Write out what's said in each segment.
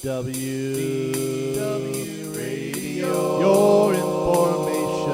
WDW Radio, your information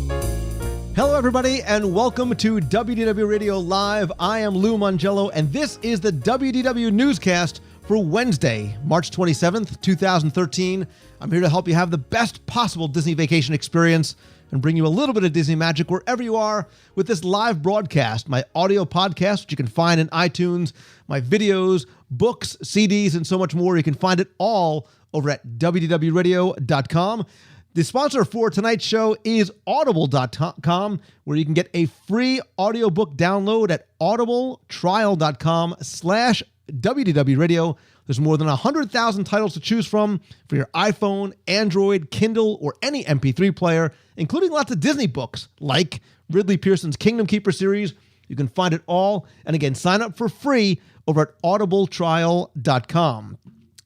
station. Hello, everybody, and welcome to WDW Radio Live. I am Lou Mongello, and this is the WDW Newscast for Wednesday, March 27th, 2013. I'm here to help you have the best possible Disney vacation experience and bring you a little bit of Disney magic wherever you are with this live broadcast, my audio podcast, which you can find in iTunes, my videos, books, CDs, and so much more. You can find it all over at WDWRadio.com. The sponsor for tonight's show is Audible.com, where you can get a free audiobook download at audibletrial.com/WDWRadio. There's more than 100,000 titles to choose from for your iPhone, Android, Kindle, or any MP3 player, including lots of Disney books like Ridley Pearson's Kingdom Keeper series. You can find it all. And again, sign up for free over at audibletrial.com.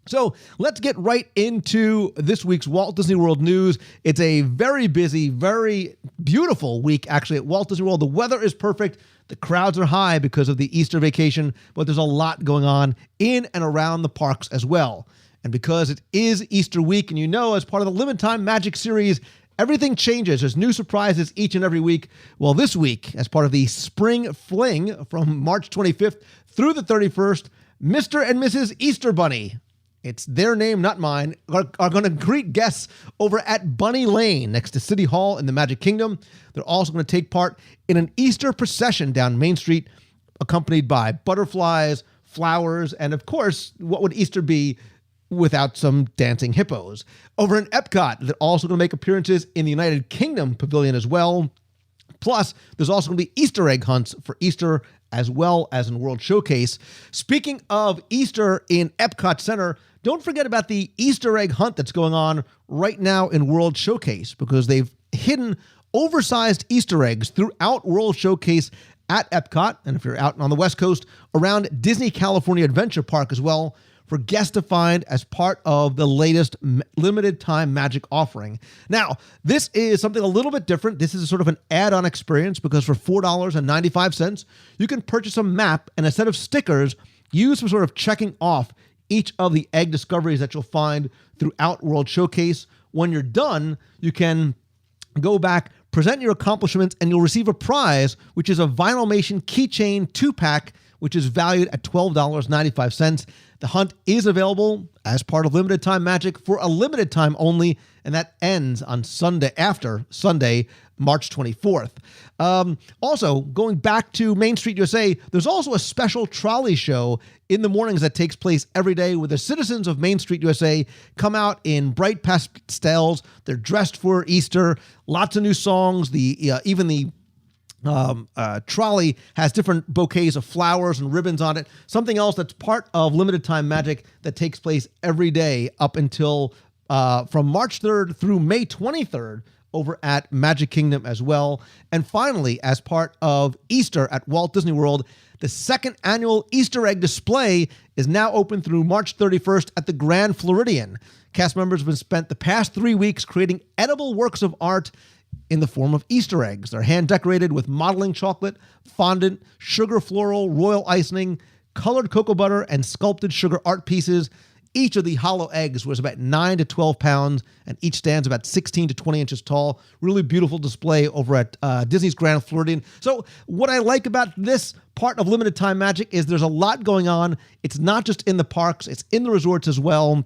So let's get right into this week's Walt Disney World news. It's a very busy, very beautiful week, actually, at Walt Disney World. The weather is perfect. The crowds are high because of the Easter vacation, but there's a lot going on in and around the parks as well. And because it is Easter week, and you know, as part of the Limited Time Magic series, everything changes. There's new surprises each and every week. Well, this week, as part of the Spring Fling from March 25th through the 31st, Mr. and Mrs. Easter Bunny, it's their name, not mine, are going to greet guests over at Bunny Lane next to City Hall in the Magic Kingdom. They're also going to take part in an Easter procession down Main Street, accompanied by butterflies, flowers, and of course, what would Easter be without some dancing hippos? Over in Epcot, they're also going to make appearances in the United Kingdom Pavilion as well. Plus, there's also going to be Easter egg hunts for Easter as well as in World Showcase. Speaking of Easter in Epcot Center, don't forget about the Easter egg hunt that's going on right now in World Showcase, because they've hidden oversized Easter eggs throughout World Showcase at Epcot, and if you're out on the West Coast, around Disney California Adventure Park as well, for guests to find as part of the latest limited time magic offering. Now, this is something a little bit different. This is sort of an add-on experience, because for $4.95, you can purchase a map and a set of stickers used for sort of checking off each of the egg discoveries that you'll find throughout World Showcase. When you're done, you can go back, present your accomplishments, and you'll receive a prize, which is a Vinylmation keychain 2-pack, which is valued at $12.95. The hunt is available as part of Limited Time Magic for a limited time only, and that ends on Sunday, after Sunday, March 24th. Also, going back to Main Street USA, there's also a special trolley show in the mornings that takes place every day, where the citizens of Main Street USA come out in bright pastels. They're dressed for Easter, lots of new songs. Even the trolley has different bouquets of flowers and ribbons on it. Something else that's part of Limited Time Magic that takes place every day up until from March 3rd through May 23rd over at Magic Kingdom as well. And finally, as part of Easter at Walt Disney World, the second annual Easter egg display is now open through March 31st at the Grand Floridian. Cast members have been spent the past 3 weeks creating edible works of art in the form of Easter eggs. They're hand-decorated with modeling chocolate, fondant, sugar floral, royal icing, colored cocoa butter, and sculpted sugar art pieces. Each of the hollow eggs was about 9 to 12 pounds, and each stands about 16 to 20 inches tall. Really beautiful display over at Disney's Grand Floridian. So what I like about this part of Limited Time Magic is there's a lot going on. It's not just in the parks, it's in the resorts as well.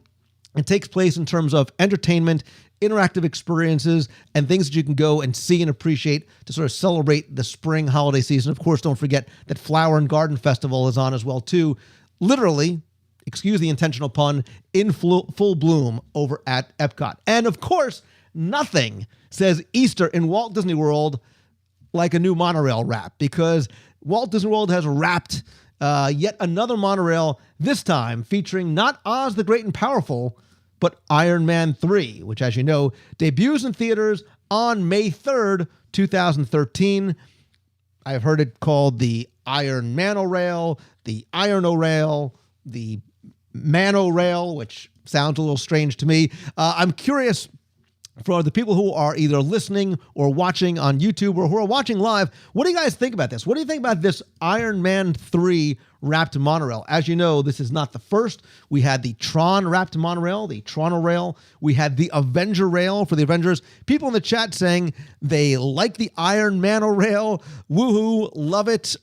It takes place in terms of entertainment, interactive experiences, and things that you can go and see and appreciate to sort of celebrate the spring holiday season. Of course, don't forget that Flower and Garden Festival is on as well, too. Literally, excuse the intentional pun, in full bloom over at Epcot. And of course, nothing says Easter in Walt Disney World like a new monorail wrap, because Walt Disney World has wrapped yet another monorail, this time featuring not Oz the Great and Powerful, but Iron Man 3, which, as you know, debuts in theaters on May 3rd, 2013. I've heard it called the Iron Manorail, the Iron-O-Rail, the Mano-Rail, which sounds a little strange to me. I'm curious for the people who are either listening or watching on YouTube or who are watching live, what do you guys think about this? What do you think about this Iron Man 3 wrapped monorail? As you know, this is not the first. We had the Tron wrapped monorail, the Tronorail. We had the Avenger rail for the Avengers. People in the chat saying they like the Iron Manorail. Woohoo, love it.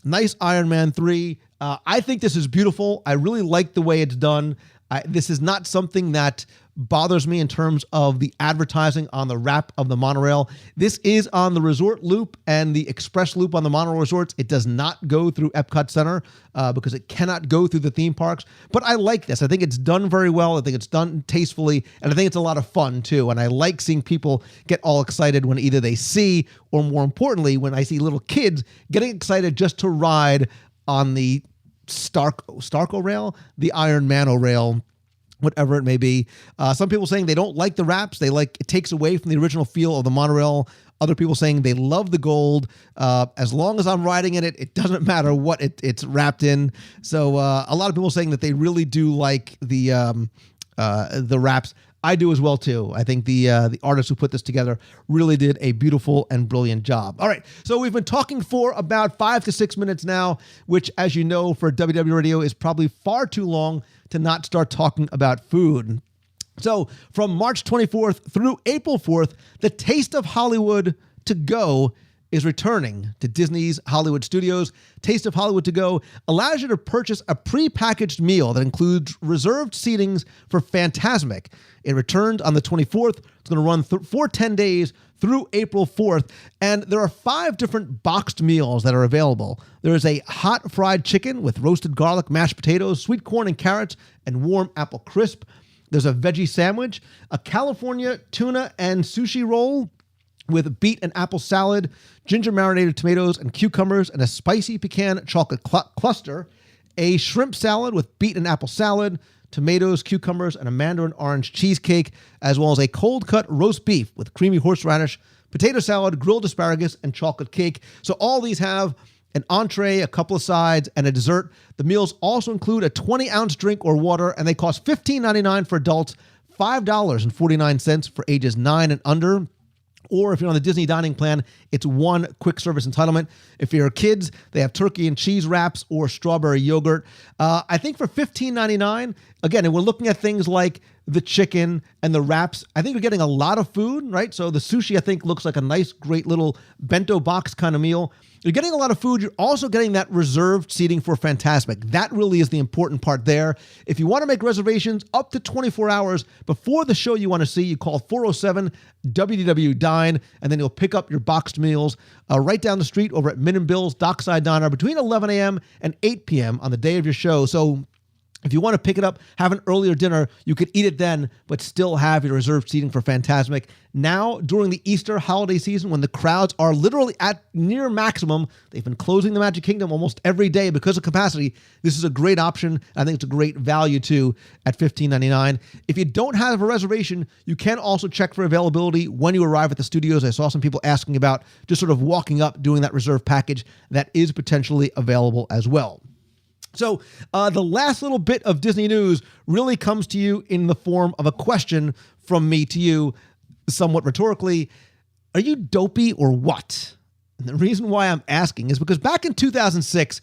Nice Iron Man 3. I think this is beautiful. I really like the way it's done. This is not something that bothers me in terms of the advertising on the wrap of the monorail. This is on the resort loop and the express loop on the monorail resorts. It does not go through Epcot Center because it cannot go through the theme parks. But I like this. I think it's done very well. I think it's done tastefully, and I think it's a lot of fun too. And I like seeing people get all excited when either they see, or more importantly, when I see little kids getting excited just to ride on the Starco rail, the Iron Mano rail, whatever it may be. Some people saying they don't like the wraps. They like it takes away from the original feel of the monorail. Other people saying they love the gold. As long as I'm riding in it, it doesn't matter what it's wrapped in. So a lot of people saying that they really do like the wraps. I do as well too. I think the artists who put this together really did a beautiful and brilliant job. All right, so we've been talking for about 5 to 6 minutes now, which, as you know, for WDW Radio is probably far too long to not start talking about food. So from March 24th through April 4th, the Taste of Hollywood to go is returning to Disney's Hollywood Studios. Taste of Hollywood to go allows you to purchase a pre-packaged meal that includes reserved seatings for Fantasmic. It returned on the 24th. It's going to run for 10 days through April 4th. And there are 5 different boxed meals that are available. There is a hot fried chicken with roasted garlic, mashed potatoes, sweet corn and carrots, and warm apple crisp. There's a veggie sandwich, a California tuna and sushi roll with beet and apple salad, ginger marinated tomatoes and cucumbers, and a spicy pecan chocolate cluster, a shrimp salad with beet and apple salad, tomatoes, cucumbers, and a mandarin orange cheesecake, as well as a cold-cut roast beef with creamy horseradish, potato salad, grilled asparagus, and chocolate cake. So all these have an entree, a couple of sides, and a dessert. The meals also include a 20-ounce drink or water, and they cost $15.99 for adults, $5.49 for ages 9 and under. Or if you're on the Disney dining plan, it's 1 quick service entitlement. If you're kids, they have turkey and cheese wraps or strawberry yogurt. I think for $15.99, again, and we're looking at things like the chicken and the wraps. I think you're getting a lot of food, right? So the sushi, I think, looks like a nice, great little bento box kind of meal. You're getting a lot of food. You're also getting that reserved seating for Fantasmic. That really is the important part there. If you want to make reservations up to 24 hours before the show you want to see, you call 407-WDW-DINE, and then you'll pick up your boxed meals right down the street over at Min and Bill's Dockside Diner between 11 a.m. and 8 p.m. on the day of your show. So if you want to pick it up, have an earlier dinner, you could eat it then, but still have your reserved seating for Fantasmic. Now, during the Easter holiday season, when the crowds are literally at near maximum, they've been closing the Magic Kingdom almost every day because of capacity. This is a great option. I think it's a great value, too, at $15.99. If you don't have a reservation, you can also check for availability when you arrive at the studios. I saw some people asking about just sort of walking up, doing that reserve package. That is potentially available as well. So the last little bit of Disney news really comes to you in the form of a question from me to you, somewhat rhetorically. Are you dopey or what? And the reason why I'm asking is because back in 2006,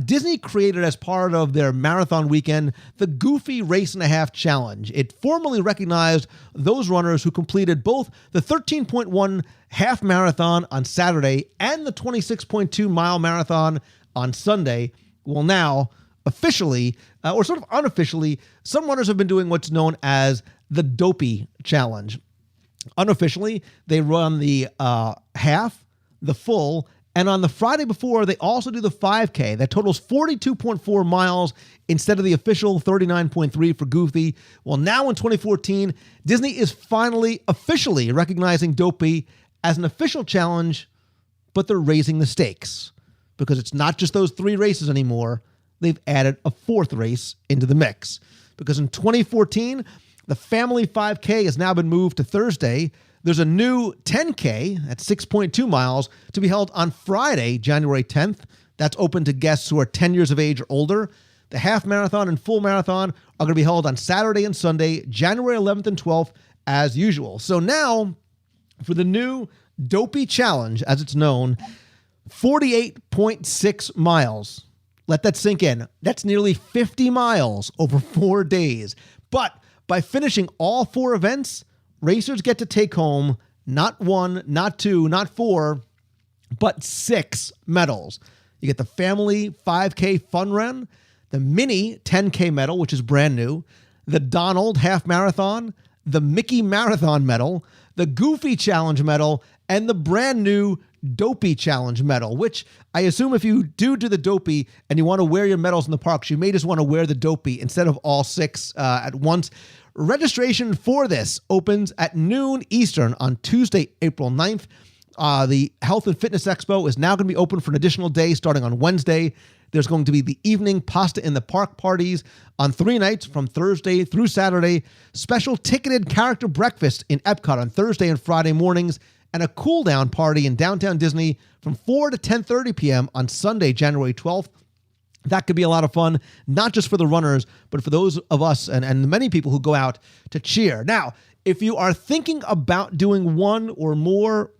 Disney created, as part of their marathon weekend, the Goofy Race and a Half Challenge. It formally recognized those runners who completed both the 13.1 half marathon on Saturday and the 26.2 mile marathon on Sunday. Well, now, officially, or sort of unofficially, some runners have been doing what's known as the Dopey Challenge. Unofficially, they run the half, the full, and on the Friday before, they also do the 5K. That totals 42.4 miles instead of the official 39.3 for Goofy. Well, now in 2014, Disney is finally officially recognizing Dopey as an official challenge, but they're raising the stakes. Because it's not just those 3 races anymore. They've added a 4th race into the mix. Because in 2014, the Family 5K has now been moved to Thursday. There's a new 10K at 6.2 miles to be held on Friday, January 10th. That's open to guests who are 10 years of age or older. The half marathon and full marathon are going to be held on Saturday and Sunday, January 11th and 12th as usual. So now for the new Dopey Challenge, as it's known, 48.6 miles. Let that sink in. That's nearly 50 miles over 4 days. But by finishing all 4 events, racers get to take home not 1, not 2, not 4, but 6 medals. You get the family 5K fun run, the mini 10K medal, which is brand new, the Donald half marathon, the Mickey marathon medal, the Goofy challenge medal, and the brand new Dopey challenge medal, which I assume if you do the Dopey and you want to wear your medals in the parks, you may just want to wear the Dopey instead of all 6 at once. Registration for this opens at noon Eastern on Tuesday, April 9th. The Health and Fitness Expo is now going to be open for an additional day starting on Wednesday. There's going to be the evening pasta in the park parties on 3 nights from Thursday through Saturday, special ticketed character breakfast in Epcot on Thursday and Friday mornings, and a cool-down party in downtown Disney from 4 to 10:30 p.m. on Sunday, January 12th. That could be a lot of fun, not just for the runners, but for those of us and the many people who go out to cheer. Now, if you are thinking about doing one or more,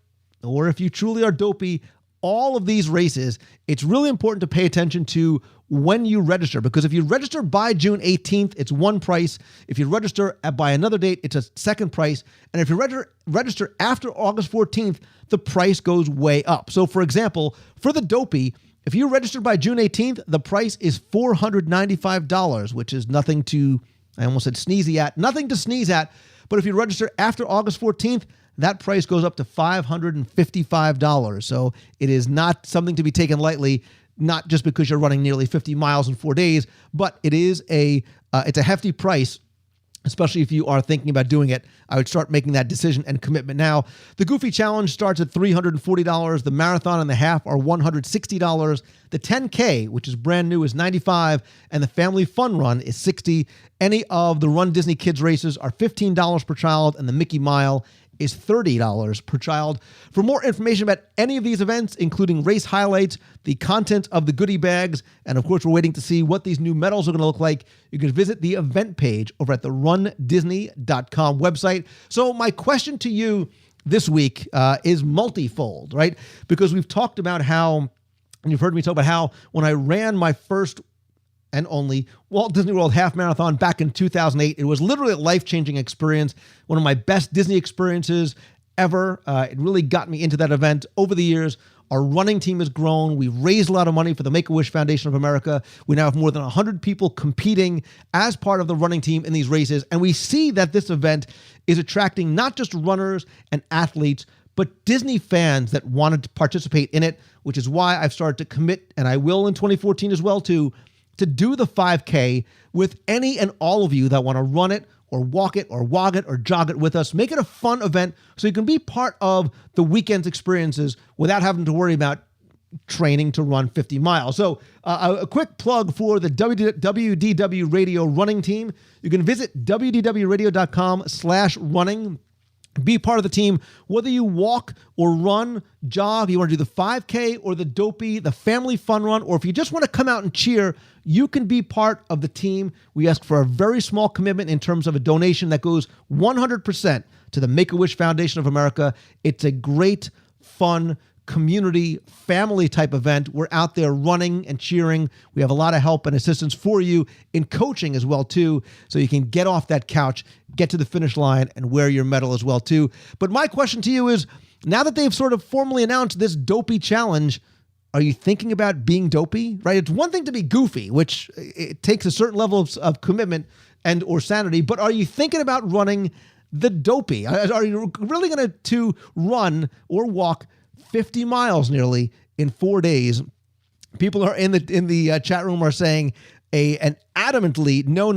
or if you truly are dopey, all of these races, it's really important to pay attention to when you register, because if you register by June 18th, it's one price. If you register by another date, it's a second price. And if you register after August 14th, the price goes way up. So for example, for the dopey, if you register by June 18th, the price is $495, which is nothing to, I almost said sneezy at, nothing to sneeze at. But if you register after August 14th, that price goes up to $555. So it is not something to be taken lightly, not just because you're running nearly 50 miles in 4 days, but it is it's a hefty price, especially if you are thinking about doing it. I would start making that decision and commitment now. The Goofy Challenge starts at $340. The Marathon and the Half are $160. The 10K, which is brand new, is $95, and the Family Fun Run is $60. Any of the Run Disney Kids races are $15 per child, and the Mickey Mile is $30 per child. For more information about any of these events, including race highlights, the content of the goodie bags, and of course, we're waiting to see what these new medals are going to look like, you can visit the event page over at the RunDisney.com website. So my question to you this week is multifold, right? Because we've talked about how, and you've heard me talk about how when I ran my first and only Walt Disney World Half Marathon back in 2008. It was literally a life-changing experience, one of my best Disney experiences ever. It really got me into that event. Over the years, our running team has grown. We've raised a lot of money for the Make-A-Wish Foundation of America. We now have more than 100 people competing as part of the running team in these races. And we see that this event is attracting not just runners and athletes, but Disney fans that wanted to participate in it, which is why I've started to commit, and I will in 2014 as well, to do the 5K with any and all of you that want to run it or walk it or wog it or jog it with us. Make it a fun event so you can be part of the weekend's experiences without having to worry about training to run 50 miles. So a quick plug for the WDW Radio running team. You can visit wdwradio.com/running. Be part of the team, whether you walk or run, jog, you want to do the 5K or the Dopey, the Family Fun Run, or if you just want to come out and cheer, you can be part of the team. We ask for a very small commitment in terms of a donation that goes 100% to the Make-A-Wish Foundation of America. It's a great, fun, community, family type event. We're out there running and cheering. We have a lot of help and assistance for you in coaching as well too, so you can get off that couch, get to the finish line, and wear your medal as well too. But my question to you is, now that they've sort of formally announced this Dopey Challenge, are you thinking about being dopey? Right? It's one thing to be goofy, which it takes a certain level of commitment and or sanity, but are you thinking about running the Dopey? Are you really going to run or walk 50 miles nearly in 4 days? People are in the chat room are saying an adamantly no,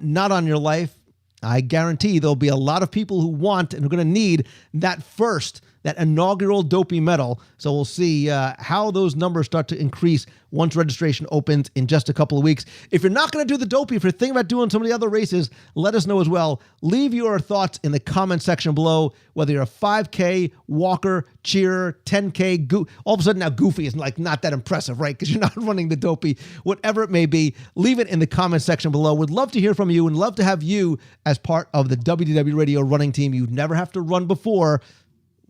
not on your life. I guarantee there'll be a lot of people who want and are going to need that first that inaugural Dopey medal. So we'll see how those numbers start to increase once registration opens in just a couple of weeks. If you're not going to do the Dopey, if you're thinking about doing some of the other races, let us know as well. Leave your thoughts in the comment section below, whether you're a 5K, walker, cheerer, 10K, all of a sudden now Goofy is like not that impressive, right? Because you're not running the Dopey, whatever it may be. Leave it in the comment section below. Would love to hear from you and love to have you as part of the WDW Radio running team. You'd never have to run before.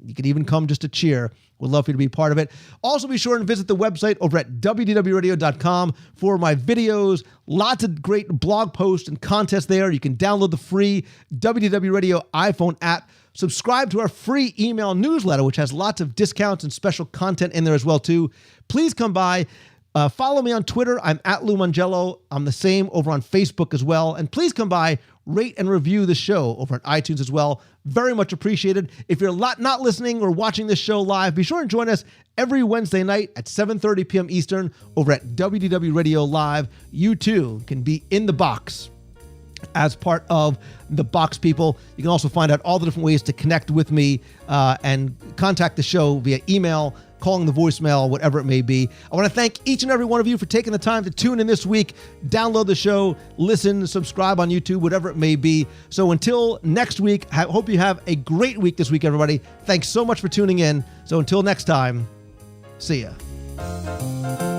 You could even come just to cheer. Would love for you to be part of it. Also, be sure and visit the website over at WDWRadio.com for my videos. Lots of great blog posts and contests there. You can download the free WDW Radio iPhone app. Subscribe to our free email newsletter, which has lots of discounts and special content in there as well, too. Please come by. Follow me on Twitter. I'm at Lou Mangello. I'm the same over on Facebook as well. And please come by, rate and review the show over on iTunes as well. Very much appreciated. If you're not listening or watching this show live, be sure and join us every Wednesday night at 7:30 p.m. Eastern over at WDW Radio Live. You too can be in the box as part of the box people. You can also find out all the different ways to connect with me and contact the show via email, calling the voicemail, whatever it may be. I want to thank each and every one of you for taking the time to tune in this week, download the show, listen, subscribe on YouTube, whatever it may be. So until next week, I hope you have a great week this week, everybody. Thanks so much for tuning in. So until next time, see ya.